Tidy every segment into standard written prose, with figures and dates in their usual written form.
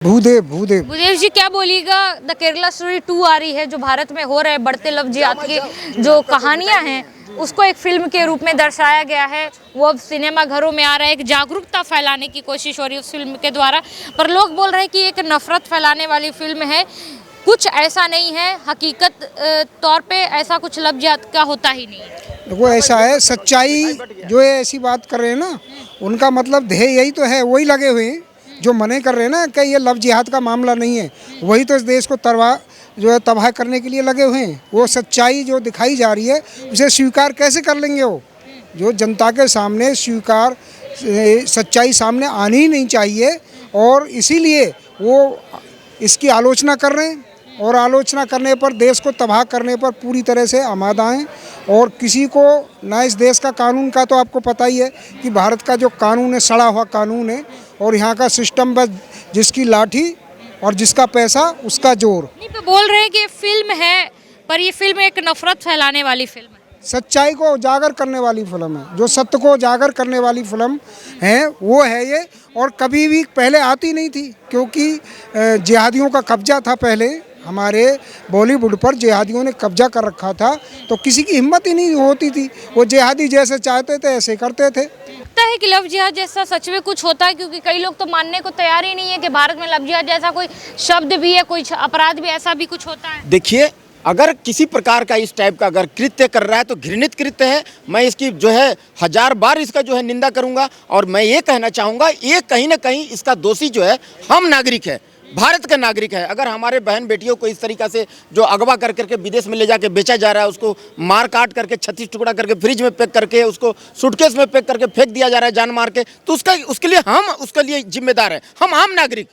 भूदेव भूदेव भूदेव जी, क्या बोलिएगा? The Kerala story 2 आ रही है, जो भारत में हो रहे बढ़ते लव जिहाद की जो कहानियां हैं उसको एक फिल्म के रूप में दर्शाया गया है। वो अब सिनेमा घरों में आ रहा है, एक जागरूकता फैलाने की कोशिश हो रही है उस फिल्म के द्वारा। पर लोग बोल रहे हैं कि एक नफरत फैलाने वाली फिल्म है। कुछ ऐसा नहीं है, हकीकत तौर पे ऐसा कुछ लव जिहाद का होता ही नहीं है। देखो, ऐसा है, सच्चाई जो है ऐसी बात कर रहे हैं ना, उनका मतलब ध्येय यही तो है, वही लगे हुए हैं जो मने कर रहे हैं ना कि ये लव जिहाद का मामला नहीं है। वही तो इस देश को तबाह करने के लिए लगे हुए हैं। वो सच्चाई जो दिखाई जा रही है उसे स्वीकार कैसे कर लेंगे? वो जो जनता के सामने सच्चाई सामने आनी ही नहीं चाहिए, और इसीलिए वो इसकी आलोचना कर रहे हैं। और आलोचना करने पर, देश को तबाह करने पर पूरी तरह से आमादा हैं। और किसी को ना, इस देश का कानून का तो आपको पता ही है कि भारत का जो कानून है सड़ा हुआ कानून है, और यहाँ का सिस्टम बस जिसकी लाठी और जिसका पैसा उसका जोर। नहीं, पे बोल रहे हैं कि फिल्म है, पर ये फिल्म एक नफरत फैलाने वाली फिल्म है। सच्चाई को उजागर करने वाली फिल्म है, जो सत्य को उजागर करने वाली फिल्म है वो है ये। और कभी भी पहले आती नहीं थी, क्योंकि जिहादियों का कब्जा था पहले हमारे बॉलीवुड पर, जिहादियों ने कब्जा कर रखा था, तो किसी की हिम्मत ही नहीं होती थी। वो जिहादी जैसे चाहते थे ऐसे करते थे। लगता है कि लव जिहाद जैसा सच में कुछ होता है, क्योंकि कई लोग तो मानने को तैयार ही नहीं है कि भारत में लव जिहाद जैसा कोई शब्द भी है, कोई अपराध भी ऐसा भी कुछ होता है। देखिए, अगर किसी प्रकार का इस टाइप का अगर कृत्य कर रहा है तो घृणित कृत्य है। मैं इसकी जो है 1000 बार इसका जो है निंदा करूंगा। और मैं ये कहना चाहूँगा, ये कहीं ना कहीं इसका दोषी जो है हम नागरिक है, भारत का नागरिक है। अगर हमारे बहन बेटियों को इस तरीक़ा से जो अगवा कर करके विदेश में ले जाके बेचा जा रहा है, उसको मार काट करके 36 टुकड़ा करके फ्रिज में पैक करके, उसको सूटकेस में पैक करके फेंक दिया जा रहा है जान मार के, तो उसके लिए हम उसके लिए जिम्मेदार हैं, हम आम नागरिक।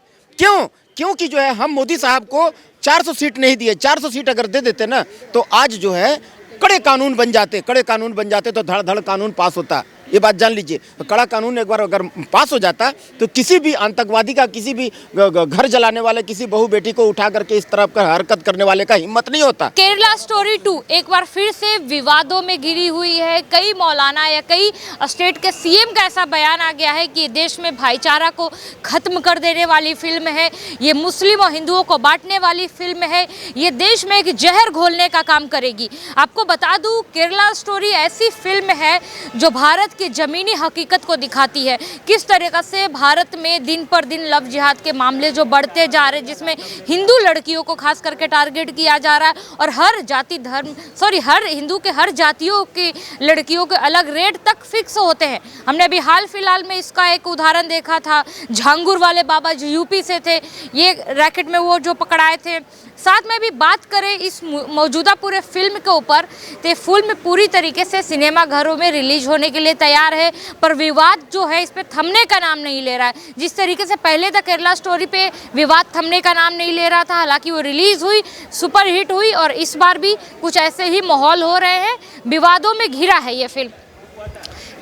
क्योंकि जो है हम मोदी साहब को 400 सीट नहीं दिए। 400 सीट अगर दे देते ना, तो आज जो है कड़े कानून बन जाते तो धड़ धड़ कानून पास होता। ये बात जान लीजिए। कड़ा कानून एक बार अगर पास हो जाता तो किसी भी आतंकवादी का, किसी भी घर जलाने वाले, किसी बहू बेटी को उठा करके इस तरह का हरकत करने वाले का हिम्मत नहीं होता। केरला स्टोरी 2 एक बार फिर से विवादों में घिरी हुई है। कई मौलाना या कई स्टेट के सीएम का ऐसा बयान आ गया है कि देश में भाईचारा को खत्म कर देने वाली फिल्म है, ये मुस्लिम और हिंदुओं को बांटने वाली फिल्म है, ये देश में एक जहर घोलने का काम करेगी। आपको बता दूं, केरला स्टोरी ऐसी फिल्म है जो भारत की जमीनी हकीकत को दिखाती है, किस तरीक़े से भारत में दिन पर दिन लव जिहाद के मामले जो बढ़ते जा रहे हैं, जिसमें हिंदू लड़कियों को खास करके टारगेट किया जा रहा है। और हर हिंदू के हर जातियों की लड़कियों के अलग रेट तक फिक्स होते हैं। हमने अभी हाल फिलहाल में इसका एक उदाहरण देखा था, झांगुर वाले बाबा जो यूपी से थे, ये रैकेट में वो जो पकड़ाए थे। साथ में भी बात करें इस मौजूदा पूरे फिल्म के ऊपर, तो फिल्म पूरी तरीके से सिनेमा घरों में रिलीज होने के लिए तैयार है, पर विवाद जो है इस पे थमने का नाम नहीं ले रहा है। जिस तरीके से पहले द केरला स्टोरी पे विवाद थमने का नाम नहीं ले रहा था, हालांकि वो रिलीज हुई, सुपर हिट हुई, और इस बार भी कुछ ऐसे ही माहौल हो रहे हैं, विवादों में घिरा है ये फिल्म।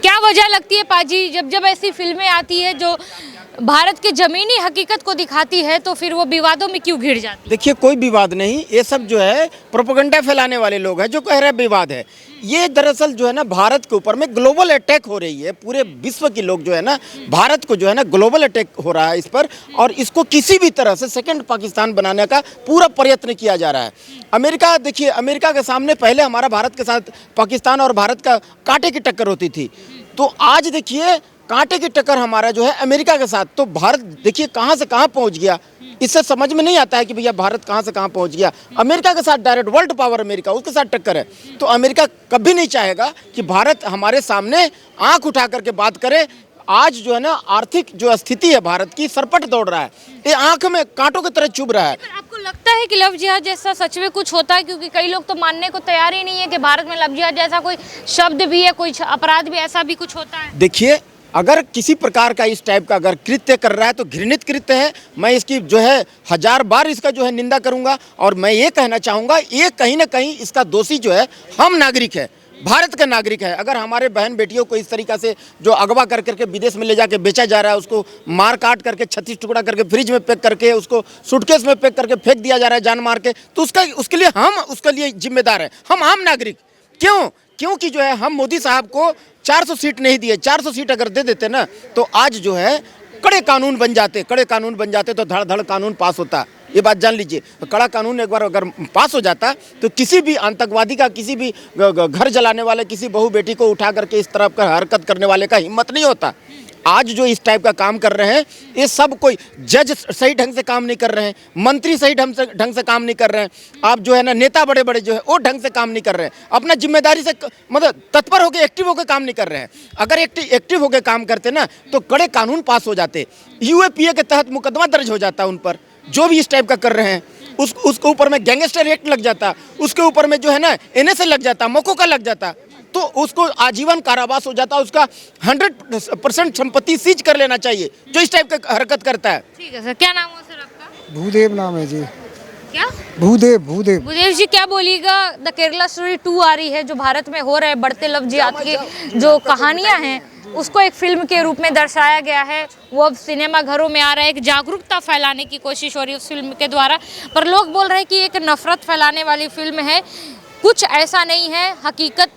क्या वजह लगती है पाजी, जब ऐसी फिल्में आती है जो भारत के जमीनी हकीकत को दिखाती है, तो फिर वो विवादों में क्यों घिर जाती है? देखिए, कोई विवाद नहीं, ये सब जो है प्रोपेगेंडा फैलाने वाले लोग हैं जो कह रहे हैं विवाद है। ये दरअसल जो है ना, भारत के ऊपर में ग्लोबल अटैक हो रही है। पूरे विश्व के लोग जो है ना, भारत को जो है ना ग्लोबल अटैक हो रहा है इस पर, और इसको किसी भी तरह से सेकंड पाकिस्तान बनाने का पूरा प्रयत्न किया जा रहा है। अमेरिका, देखिए, अमेरिका के सामने पहले हमारा भारत के साथ पाकिस्तान और भारत का कांटे की टक्कर होती थी, तो आज देखिए कांटे की टक्कर हमारा जो है अमेरिका के साथ। तो भारत देखिए कहां से कहां पहुंच गया, इससे समझ में नहीं आता है कि भैया भारत कहां से कहां पहुंच गया। अमेरिका के साथ डायरेक्ट, वर्ल्ड पावर अमेरिका, उसके साथ टक्कर है। तो अमेरिका कभी नहीं चाहेगा कि भारत हमारे सामने आंख उठा करके बात करे। आज जो है ना, आर्थिक जो स्थिति है भारत की, सरपट दौड़ रहा है, ये आंख में कांटों की तरह चुभ रहा है। आपको लगता है कि लव जिहाद जैसा सच में कुछ होता है? क्योंकि कई लोग तो मानने को तैयार ही नहीं है कि भारत में लव जिहाद जैसा कोई शब्द भी है, कोई अपराध भी ऐसा भी कुछ होता है। देखिए, अगर किसी प्रकार का इस टाइप का अगर कृत्य कर रहा है तो घृणित कृत्य है। मैं इसकी जो है 1000 बार इसका जो है निंदा करूंगा। और मैं ये कहना चाहूँगा, ये कहीं ना कहीं इसका दोषी जो है हम नागरिक है, भारत का नागरिक है। अगर हमारे बहन बेटियों को इस तरीक़ा से जो अगवा कर करके विदेश में ले जाके बेचा जा रहा है, उसको मार काट करके 36 टुकड़ा करके फ्रिज में पैक करके, उसको सूटकेस में पैक करके फेंक दिया जा रहा है जान मार के, तो उसके लिए हम उसके लिए जिम्मेदार हैं, हम आम नागरिक। क्योंकि जो है हम मोदी साहब को 400 सीट नहीं दिए। 400 सीट अगर दे देते ना, तो आज जो है कड़े कानून बन जाते तो धड़ धड़ कानून पास होता। ये बात जान लीजिए। तो कड़ा कानून एक बार अगर पास हो जाता तो किसी भी आतंकवादी का, किसी भी घर जलाने वाले, किसी बहू बेटी को उठा करके इस तरफ का हरकत करने वाले का हिम्मत नहीं होता। आज जो इस टाइप का काम कर रहे हैं, ये सब कोई जज सही ढंग से काम नहीं कर रहे हैं, मंत्री सही ढंग से काम नहीं कर रहे हैं, आप जो है ना नेता बड़े बड़े जो है वो ढंग से काम नहीं कर रहे हैं, अपना जिम्मेदारी से मतलब तत्पर होकर एक्टिव होकर काम नहीं कर रहे हैं। अगर एक्टिव होकर काम करते ना तो कड़े कानून पास हो जाते, यूएपीए के तहत मुकदमा दर्ज हो जाता उन पर, जो भी इस टाइप का कर रहे हैं। उसके ऊपर में गैंगस्टर एक्ट लग जाता, उसके ऊपर में जो है ना एनएसए लग जाता, मोको का लग जाता, तो उसको आजीवन कारावास हो जाता। उसका 100% संपत्ति सीज कर लेना चाहिए जो इस टाइप का हरकत करता है। ठीक है सर, क्या नाम है सर आपका? भूदेव नाम है जी। क्या? भूदेव। भूदेव जी, क्या बोलिएगा? द केरला स्टोरी 2 आ रही है, जो भारत में हो रहे हैं बढ़ते लव जिहाद की जो कहानियां हैं, उसको एक फिल्म के रूप में दर्शाया गया है। वो अब सिनेमा घरों में आ रहा है, एक जागरूकता फैलाने की कोशिश हो रही है उस फिल्म के द्वारा। पर लोग बोल रहे हैं कि एक नफरत फैलाने वाली फिल्म है, कुछ ऐसा नहीं है, हकीकत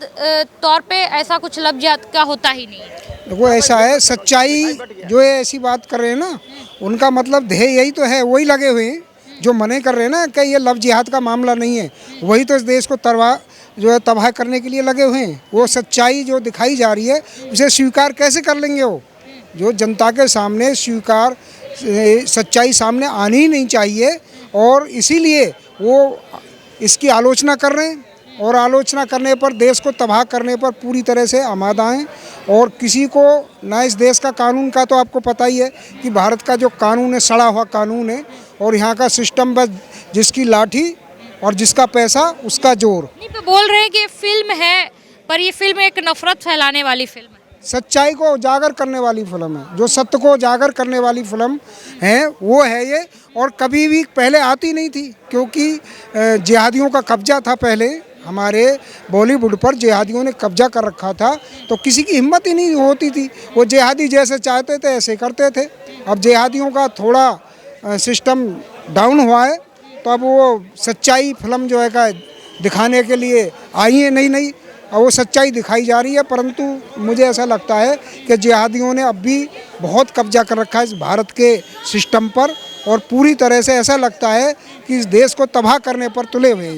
तौर पे ऐसा कुछ लव जिहाद का होता ही नहीं है। देखो ऐसा है, सच्चाई जो ये ऐसी बात कर रहे हैं ना, उनका मतलब ध्येय यही तो है, वही लगे हुए हैं जो मने कर रहे हैं ना कि ये लव जिहाद का मामला नहीं है, वही तो इस देश को तबाह करने के लिए लगे हुए हैं। वो सच्चाई जो दिखाई जा रही है उसे स्वीकार कैसे कर लेंगे? वो जो जनता के सामने सच्चाई सामने आनी ही नहीं चाहिए, और इसीलिए वो इसकी आलोचना कर रहे हैं, और आलोचना करने पर, देश को तबाह करने पर पूरी तरह से आमादा हैं। और किसी को ना, इस देश का कानून का तो आपको पता ही है कि भारत का जो कानून है सड़ा हुआ कानून है, और यहाँ का सिस्टम बस जिसकी लाठी और जिसका पैसा उसका जोर। नहीं, पे बोल रहे हैं कि ये फिल्म है, पर ये फिल्म एक नफरत फैलाने वाली फिल्म है, सच्चाई को उजागर करने वाली फिल्म है, जो सत्य को उजागर करने वाली फिल्म है वो है ये। और कभी भी पहले आती नहीं थी, क्योंकि जिहादियों का कब्जा था पहले हमारे बॉलीवुड पर, जिहादियों ने कब्जा कर रखा था, तो किसी की हिम्मत ही नहीं होती थी। वो जिहादी जैसे चाहते थे ऐसे करते थे। अब जिहादियों का थोड़ा सिस्टम डाउन हुआ है, तो अब वो सच्चाई फिल्म जो है का दिखाने के लिए आई है नई और वो सच्चाई दिखाई जा रही है। परंतु मुझे ऐसा लगता है कि जिहादियों ने अब भी बहुत कब्जा कर रखा है इस भारत के सिस्टम पर, और पूरी तरह से ऐसा लगता है कि इस देश को तबाह करने पर तुले हुए हैं।